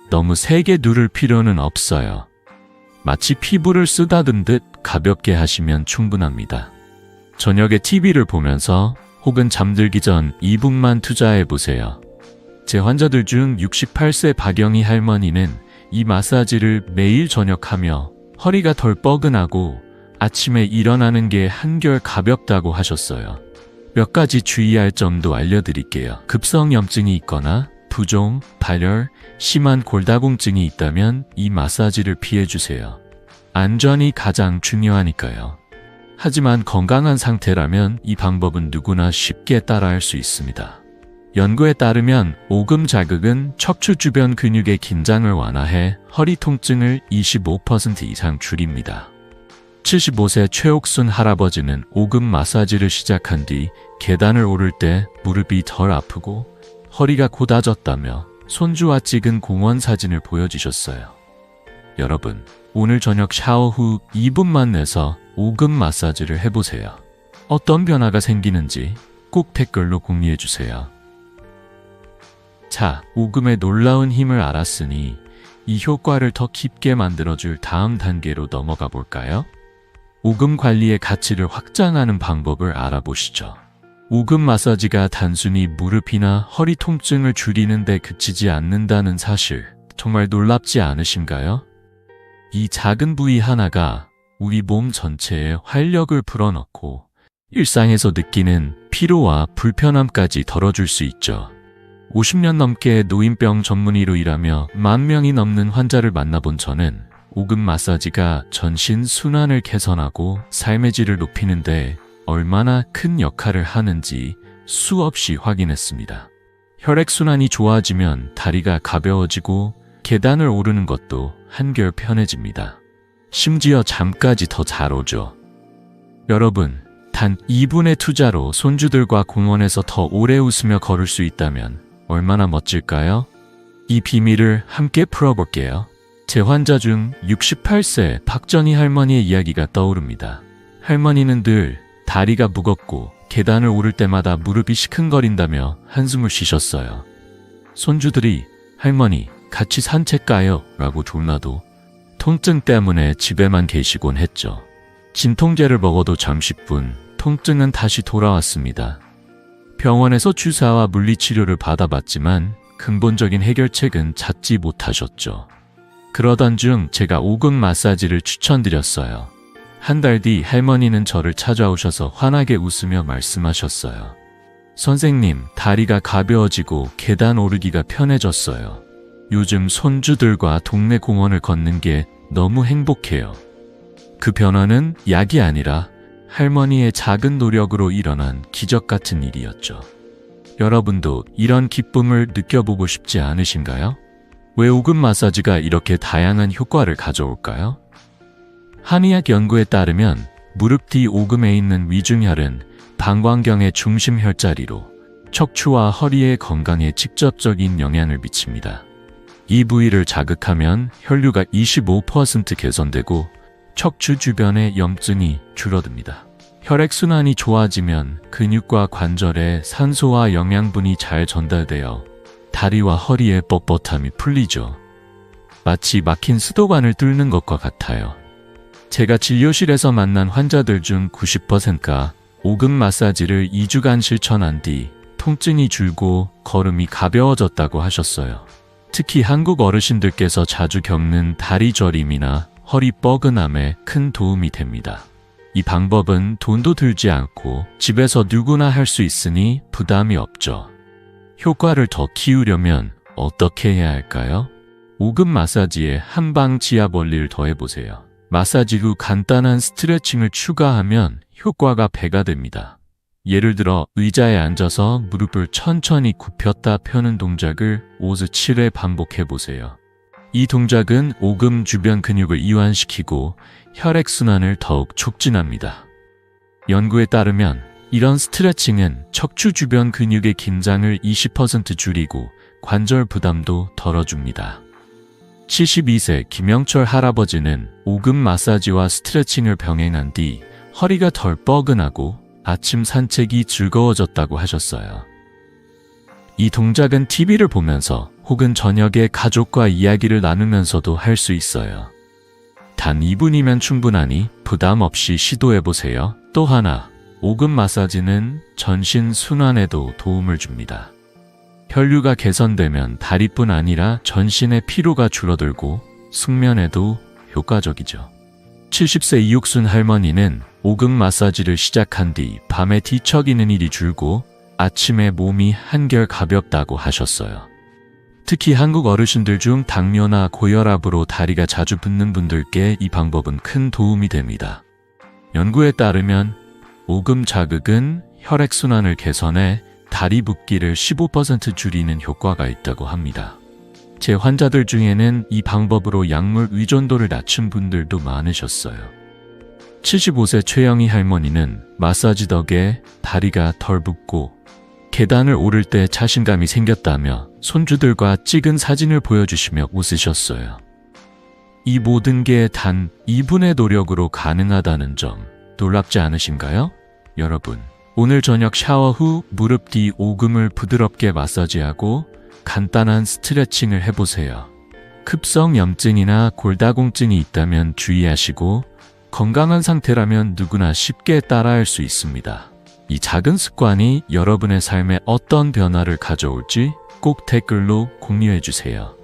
너무 세게 누를 필요는 없어요. 마치 피부를 쓰다듬듯 가볍게 하시면 충분합니다. 저녁에 TV를 보면서 혹은 잠들기 전 2분만 투자해보세요. 제 환자들 중 68세 박영희 할머니는 이 마사지를 매일 저녁하며 허리가 덜 뻐근하고 아침에 일어나는 게 한결 가볍다고 하셨어요. 몇 가지 주의할 점도 알려드릴게요. 급성염증이 있거나 부종, 발열, 심한 골다공증이 있다면 이 마사지를 피해주세요. 안전이 가장 중요하니까요. 하지만 건강한 상태라면 이 방법은 누구나 쉽게 따라할 수 있습니다. 연구에 따르면 오금 자극은 척추 주변 근육의 긴장을 완화해 허리 통증을 25% 이상 줄입니다. 75세 최옥순 할아버지는 오금 마사지를 시작한 뒤 계단을 오를 때 무릎이 덜 아프고 허리가 곧아졌다며 손주와 찍은 공원 사진을 보여주셨어요. 여러분, 오늘 저녁 샤워 후 2분만 내서 오금 마사지를 해보세요. 어떤 변화가 생기는지 꼭 댓글로 공유해주세요. 자, 오금의 놀라운 힘을 알았으니 이 효과를 더 깊게 만들어줄 다음 단계로 넘어가 볼까요? 오금 관리의 가치를 확장하는 방법을 알아보시죠. 오금 마사지가 단순히 무릎이나 허리 통증을 줄이는 데 그치지 않는다는 사실, 정말 놀랍지 않으신가요? 이 작은 부위 하나가 우리 몸 전체에 활력을 불어넣고 일상에서 느끼는 피로와 불편함까지 덜어줄 수 있죠. 50년 넘게 노인병 전문의로 일하며 10,000명이 넘는 환자를 만나본 저는 오금 마사지가 전신 순환을 개선하고 삶의 질을 높이는데 얼마나 큰 역할을 하는지 수없이 확인했습니다. 혈액순환이 좋아지면 다리가 가벼워지고 계단을 오르는 것도 한결 편해집니다. 심지어 잠까지 더 잘 오죠. 여러분, 단 2분의 투자로 손주들과 공원에서 더 오래 웃으며 걸을 수 있다면 얼마나 멋질까요? 이 비밀을 함께 풀어볼게요. 제 환자 중 68세 박전희 할머니의 이야기가 떠오릅니다. 할머니는 늘 다리가 무겁고 계단을 오를 때마다 무릎이 시큰거린다며 한숨을 쉬셨어요. 손주들이 할머니 같이 산책 가요 라고 졸라도 통증 때문에 집에만 계시곤 했죠. 진통제를 먹어도 잠시뿐 통증은 다시 돌아왔습니다. 병원에서 주사와 물리치료를 받아봤지만 근본적인 해결책은 찾지 못하셨죠. 그러던 중 제가 오금 마사지를 추천드렸어요. 한 달 뒤 할머니는 저를 찾아오셔서 환하게 웃으며 말씀하셨어요. 선생님, 다리가 가벼워지고 계단 오르기가 편해졌어요. 요즘 손주들과 동네 공원을 걷는 게 너무 행복해요. 그 변화는 약이 아니라 할머니의 작은 노력으로 일어난 기적 같은 일이었죠. 여러분도 이런 기쁨을 느껴보고 싶지 않으신가요? 왜 오금 마사지가 이렇게 다양한 효과를 가져올까요? 한의학 연구에 따르면 무릎 뒤 오금에 있는 위중혈은 방광경의 중심 혈자리로 척추와 허리의 건강에 직접적인 영향을 미칩니다. 이 부위를 자극하면 혈류가 25% 개선되고 척추 주변의 염증이 줄어듭니다. 혈액순환이 좋아지면 근육과 관절에 산소와 영양분이 잘 전달되어 다리와 허리의 뻣뻣함이 풀리죠. 마치 막힌 수도관을 뚫는 것과 같아요. 제가 진료실에서 만난 환자들 중 90%가 오금 마사지를 2주간 실천한 뒤 통증이 줄고 걸음이 가벼워졌다고 하셨어요. 특히 한국 어르신들께서 자주 겪는 다리 저림이나 허리 뻐근함에 큰 도움이 됩니다. 이 방법은 돈도 들지 않고 집에서 누구나 할 수 있으니 부담이 없죠. 효과를 더 키우려면 어떻게 해야 할까요? 오금 마사지에 한방 지압 원리를 더해보세요. 마사지 후 간단한 스트레칭을 추가하면 효과가 배가 됩니다. 예를 들어 의자에 앉아서 무릎을 천천히 굽혔다 펴는 동작을 5-7회 반복해보세요. 이 동작은 오금 주변 근육을 이완시키고 혈액순환을 더욱 촉진합니다. 연구에 따르면 이런 스트레칭은 척추 주변 근육의 긴장을 20% 줄이고 관절 부담도 덜어줍니다. 72세 김영철 할아버지는 오금 마사지와 스트레칭을 병행한 뒤 허리가 덜 뻐근하고 아침 산책이 즐거워졌다고 하셨어요. 이 동작은 TV를 보면서 혹은 저녁에 가족과 이야기를 나누면서도 할 수 있어요. 단 2분이면 충분하니 부담 없이 시도해보세요. 또 하나, 오금 마사지는 전신 순환에도 도움을 줍니다. 혈류가 개선되면 다리뿐 아니라 전신의 피로가 줄어들고 숙면에도 효과적이죠. 70세 이육순 할머니는 오금 마사지를 시작한 뒤 밤에 뒤척이는 일이 줄고 아침에 몸이 한결 가볍다고 하셨어요. 특히 한국 어르신들 중 당뇨나 고혈압으로 다리가 자주 붓는 분들께 이 방법은 큰 도움이 됩니다. 연구에 따르면 오금 자극은 혈액순환을 개선해 다리 붓기를 15% 줄이는 효과가 있다고 합니다. 제 환자들 중에는 이 방법으로 약물 의존도를 낮춘 분들도 많으셨어요. 75세 최영희 할머니는 마사지 덕에 다리가 덜 붓고 계단을 오를 때 자신감이 생겼다며 손주들과 찍은 사진을 보여주시며 웃으셨어요. 이 모든 게 단 2분의 노력으로 가능하다는 점 놀랍지 않으신가요? 여러분, 오늘 저녁 샤워 후 무릎 뒤 오금을 부드럽게 마사지하고 간단한 스트레칭을 해보세요. 급성 염증이나 골다공증이 있다면 주의하시고 건강한 상태라면 누구나 쉽게 따라할 수 있습니다. 이 작은 습관이 여러분의 삶에 어떤 변화를 가져올지 꼭 댓글로 공유해주세요.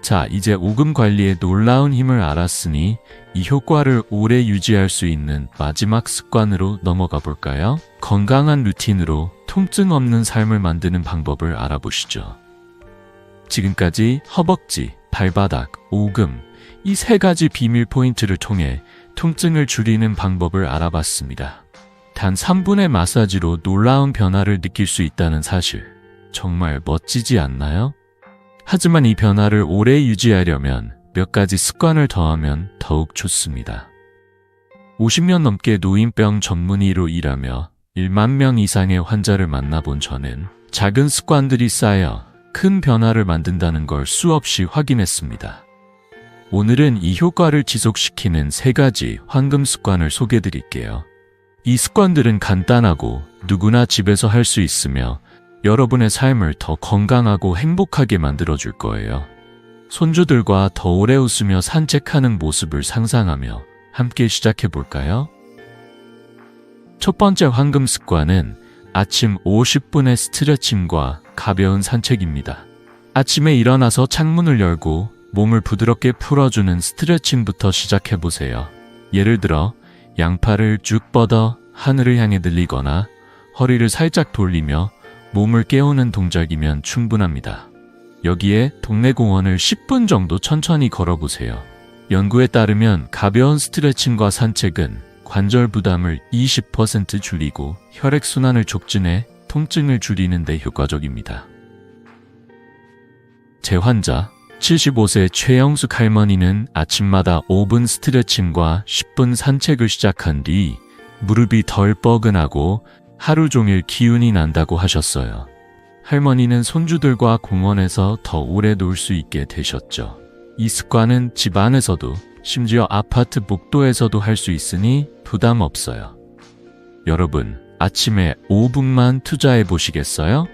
자, 이제 오금 관리의 놀라운 힘을 알았으니 이 효과를 오래 유지할 수 있는 마지막 습관으로 넘어가 볼까요? 건강한 루틴으로 통증 없는 삶을 만드는 방법을 알아보시죠. 지금까지 허벅지, 발바닥, 오금 이 3가지 비밀 포인트를 통해 통증을 줄이는 방법을 알아봤습니다. 단 3분의 마사지로 놀라운 변화를 느낄 수 있다는 사실, 정말 멋지지 않나요? 하지만 이 변화를 오래 유지하려면 몇 가지 습관을 더하면 더욱 좋습니다. 50년 넘게 노인병 전문의로 일하며 1만 명 이상의 환자를 만나본 저는 작은 습관들이 쌓여 큰 변화를 만든다는 걸 수없이 확인했습니다. 오늘은 이 효과를 지속시키는 3가지 황금 습관을 소개해드릴게요. 이 습관들은 간단하고 누구나 집에서 할 수 있으며 여러분의 삶을 더 건강하고 행복하게 만들어줄 거예요. 손주들과 더 오래 웃으며 산책하는 모습을 상상하며 함께 시작해볼까요? 첫 번째 황금 습관은 아침 50분의 스트레칭과 가벼운 산책입니다. 아침에 일어나서 창문을 열고 몸을 부드럽게 풀어주는 스트레칭부터 시작해보세요. 예를 들어 양팔을 쭉 뻗어 하늘을 향해 늘리거나 허리를 살짝 돌리며 몸을 깨우는 동작이면 충분합니다. 여기에 동네 공원을 10분 정도 천천히 걸어보세요. 연구에 따르면 가벼운 스트레칭과 산책은 관절 부담을 20% 줄이고 혈액순환을 촉진해 통증을 줄이는 데 효과적입니다. 제 환자 75세 최영숙 할머니는 아침마다 5분 스트레칭과 10분 산책을 시작한 뒤 무릎이 덜 뻐근하고 하루 종일 기운이 난다고 하셨어요. 할머니는 손주들과 공원에서 더 오래 놀 수 있게 되셨죠. 이 습관은 집 안에서도 심지어 아파트 복도에서도 할 수 있으니 부담 없어요. 여러분, 아침에 5분만 투자해 보시겠어요?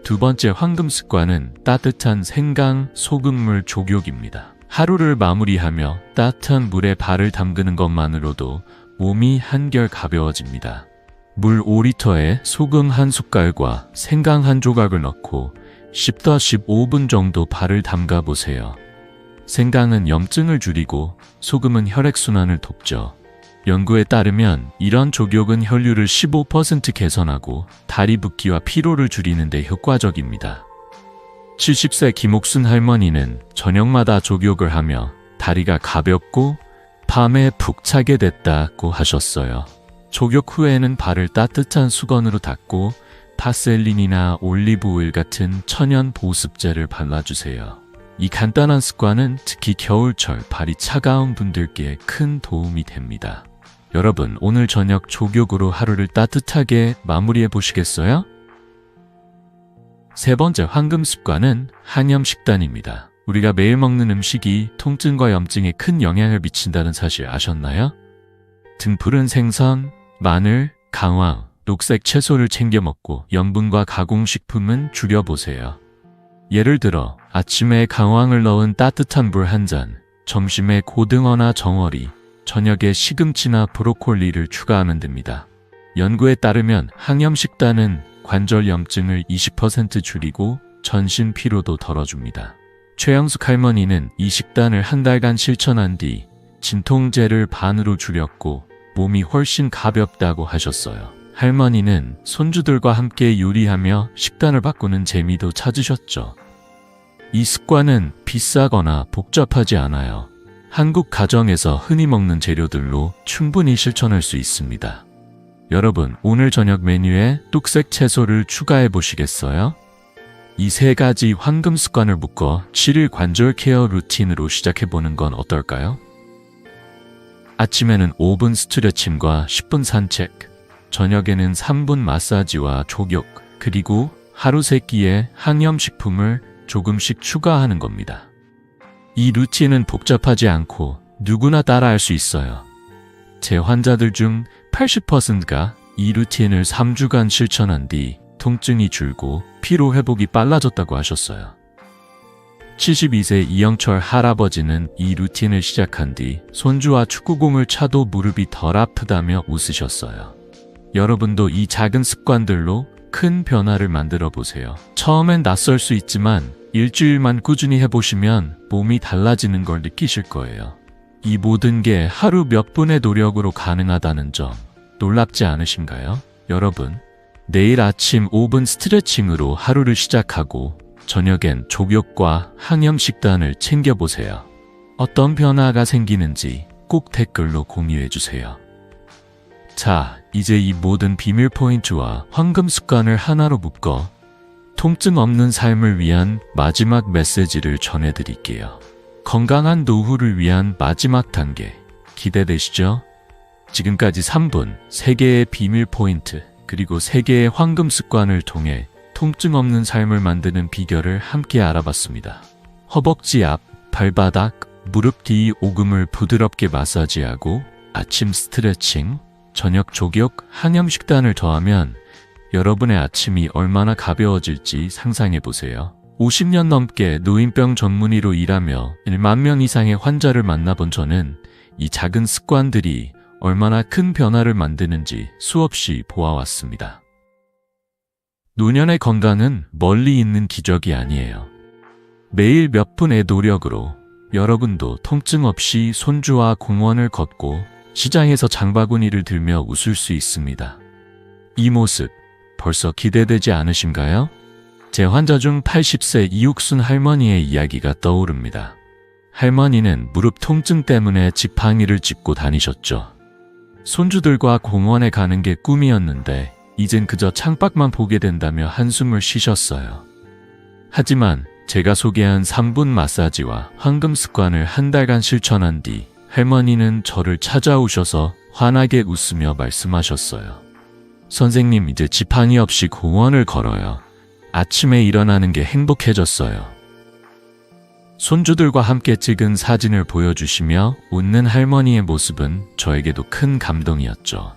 두 번째 황금 습관은 따뜻한 생강, 소금물 족욕입니다. 하루를 마무리하며 따뜻한 물에 발을 담그는 것만으로도 몸이 한결 가벼워집니다. 물 5리터에 소금 한 숟갈과 생강 한 조각을 넣고 10-15분 정도 발을 담가 보세요. 생강은 염증을 줄이고 소금은 혈액순환을 돕죠. 연구에 따르면 이런 족욕은 혈류를 15% 개선하고 다리 붓기와 피로를 줄이는 데 효과적입니다. 70세 김옥순 할머니는 저녁마다 족욕을 하며 다리가 가볍고 밤에 푹 차게 됐다고 하셨어요. 족욕 후에는 발을 따뜻한 수건으로 닦고 바셀린이나 올리브 오일 같은 천연 보습제를 발라주세요. 이 간단한 습관은 특히 겨울철 발이 차가운 분들께 큰 도움이 됩니다. 여러분, 오늘 저녁 족욕으로 하루를 따뜻하게 마무리해 보시겠어요? 세 번째 황금 습관은 한염식단입니다. 우리가 매일 먹는 음식이 통증과 염증에 큰 영향을 미친다는 사실 아셨나요? 등푸른 생선, 마늘, 강황, 녹색 채소를 챙겨 먹고 염분과 가공식품은 줄여보세요. 예를 들어 아침에 강황을 넣은 따뜻한 물 한 잔, 점심에 고등어나 정어리, 저녁에 시금치나 브로콜리를 추가하면 됩니다. 연구에 따르면 항염식단은 관절 염증을 20% 줄이고 전신 피로도 덜어줍니다. 최영숙 할머니는 이 식단을 한 달간 실천한 뒤 진통제를 반으로 줄였고 몸이 훨씬 가볍다고 하셨어요. 할머니는 손주들과 함께 요리하며 식단을 바꾸는 재미도 찾으셨죠. 이 습관은 비싸거나 복잡하지 않아요. 한국 가정에서 흔히 먹는 재료들로 충분히 실천할 수 있습니다. 여러분, 오늘 저녁 메뉴에 뚝색 채소를 추가해 보시겠어요? 이 세 가지 황금 습관을 묶어 7일 관절 케어 루틴으로 시작해 보는 건 어떨까요? 아침에는 5분 스트레칭과 10분 산책, 저녁에는 3분 마사지와 족욕, 그리고 하루 세 끼의 항염식품을 조금씩 추가하는 겁니다. 이 루틴은 복잡하지 않고 누구나 따라할 수 있어요. 제 환자들 중 80%가 이 루틴을 3주간 실천한 뒤 통증이 줄고 피로 회복이 빨라졌다고 하셨어요. 72세 이영철 할아버지는 이 루틴을 시작한 뒤 손주와 축구공을 차도 무릎이 덜 아프다며 웃으셨어요. 여러분도 이 작은 습관들로 큰 변화를 만들어 보세요. 처음엔 낯설 수 있지만 일주일만 꾸준히 해보시면 몸이 달라지는 걸 느끼실 거예요. 이 모든 게 하루 몇 분의 노력으로 가능하다는 점 놀랍지 않으신가요? 여러분, 내일 아침 5분 스트레칭으로 하루를 시작하고 저녁엔 족욕과 항염식단을 챙겨보세요. 어떤 변화가 생기는지 꼭 댓글로 공유해주세요. 자, 이제 이 모든 비밀 포인트와 황금 습관을 하나로 묶어 통증 없는 삶을 위한 마지막 메시지를 전해드릴게요. 건강한 노후를 위한 마지막 단계 기대되시죠? 지금까지 3분 3개의 비밀 포인트 그리고 3개의 황금 습관을 통해 통증 없는 삶을 만드는 비결을 함께 알아봤습니다. 허벅지 앞, 발바닥, 무릎 뒤 오금을 부드럽게 마사지하고 아침 스트레칭, 저녁 족욕, 항염식단을 더하면 여러분의 아침이 얼마나 가벼워질지 상상해보세요. 50년 넘게 노인병 전문의로 일하며 1만 명 이상의 환자를 만나본 저는 이 작은 습관들이 얼마나 큰 변화를 만드는지 수없이 보아왔습니다. 노년의 건강은 멀리 있는 기적이 아니에요. 매일 몇 분의 노력으로 여러분도 통증 없이 손주와 공원을 걷고 시장에서 장바구니를 들며 웃을 수 있습니다. 이 모습 벌써 기대되지 않으신가요? 제 환자 중 80세 이육순 할머니의 이야기가 떠오릅니다. 할머니는 무릎 통증 때문에 지팡이를 짚고 다니셨죠. 손주들과 공원에 가는 게 꿈이었는데 이젠 그저 창밖만 보게 된다며 한숨을 쉬셨어요. 하지만 제가 소개한 3분 마사지와 황금 습관을 한 달간 실천한 뒤 할머니는 저를 찾아오셔서 환하게 웃으며 말씀하셨어요. 선생님, 이제 지팡이 없이 공원을 걸어요. 아침에 일어나는 게 행복해졌어요. 손주들과 함께 찍은 사진을 보여주시며 웃는 할머니의 모습은 저에게도 큰 감동이었죠.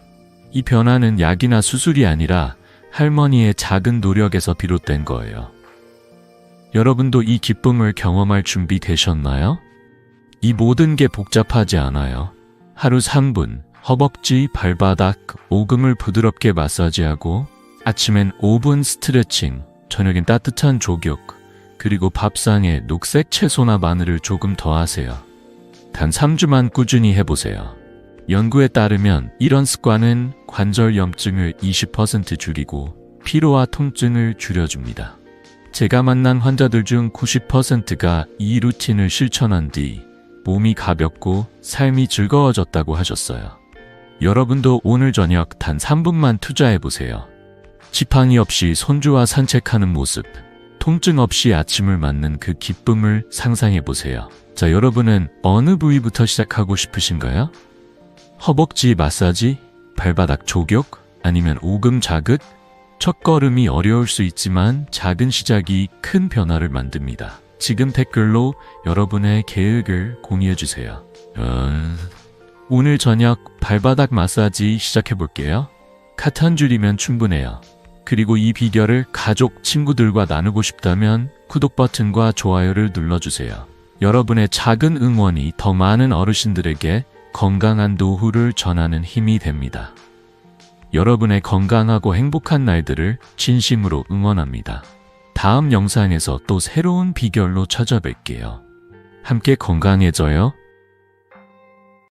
이 변화는 약이나 수술이 아니라 할머니의 작은 노력에서 비롯된 거예요. 여러분도 이 기쁨을 경험할 준비 되셨나요? 이 모든 게 복잡하지 않아요. 하루 3분, 허벅지, 발바닥, 오금을 부드럽게 마사지하고 아침엔 5분 스트레칭, 저녁엔 따뜻한 족욕, 그리고 밥상에 녹색 채소나 마늘을 조금 더 하세요. 단 3주만 꾸준히 해보세요. 연구에 따르면 이런 습관은 관절 염증을 20% 줄이고 피로와 통증을 줄여줍니다. 제가 만난 환자들 중 90%가 이 루틴을 실천한 뒤 몸이 가볍고 삶이 즐거워졌다고 하셨어요. 여러분도 오늘 저녁 단 3분만 투자해보세요. 지팡이 없이 손주와 산책하는 모습, 통증 없이 아침을 맞는 그 기쁨을 상상해보세요. 자, 여러분은 어느 부위부터 시작하고 싶으신가요? 허벅지 마사지, 발바닥 족욕, 아니면 오금 자극? 첫걸음이 어려울 수 있지만 작은 시작이 큰 변화를 만듭니다. 지금 댓글로 여러분의 계획을 공유해주세요. 오늘 저녁 발바닥 마사지 시작해볼게요. 카트 한 줄이면 충분해요. 그리고 이 비결을 가족, 친구들과 나누고 싶다면 구독 버튼과 좋아요를 눌러주세요. 여러분의 작은 응원이 더 많은 어르신들에게 건강한 노후를 전하는 힘이 됩니다. 여러분의 건강하고 행복한 날들을 진심으로 응원합니다. 다음 영상에서 또 새로운 비결로 찾아뵐게요. 함께 건강해져요.